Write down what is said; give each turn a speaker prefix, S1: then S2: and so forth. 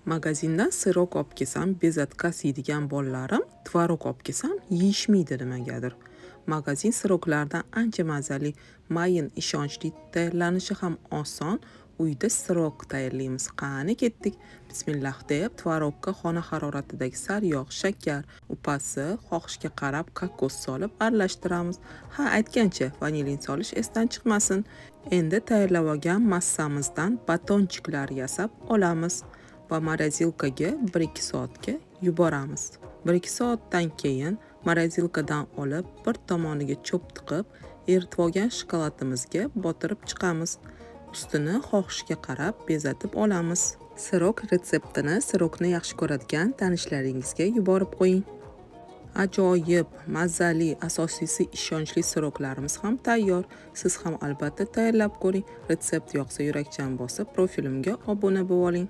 S1: Magazindan sirok olib kelsam, bezatkas yeydigan bolalarim tvorog olib kelsam, yeyishmaydi nimagadir. Magazin siroklardan ancha mazali, mayin, ishonchli, tayyorlanishi ham oson. Uyda sirok tayyorlaymiz. Qani ketdik. Bismillah deb tvorogga xona haroratidagi saryog', shakar, upasi, xohishga qarab kokos solib aralashtiramiz. Ha, aytgancha, vanilin solish esdan chiqmasin. Endi tayyorlab olgan massamizdan batonchiklar yasab olamiz va morozilkaga 1-2 soatga yuboramiz. 1-2 soatdan keyin morozilkadan olib, bir tomoniga cho'p tiqib, eritib olgan shokoladimizga botirib chiqamiz. Ustini xohishga qarab bezatib olamiz. Sirok retseptini sirokni yaxshi ko'radigan tanishlaringizga yuborib qo'ying. Ajoyib, mazali, asosiysi ishonchli siroklarimiz ham tayyor. Siz ham albatta tayyorlab ko'ring. Retsept yoqsa yurakchan bosib, profilimga obuna bo'ling.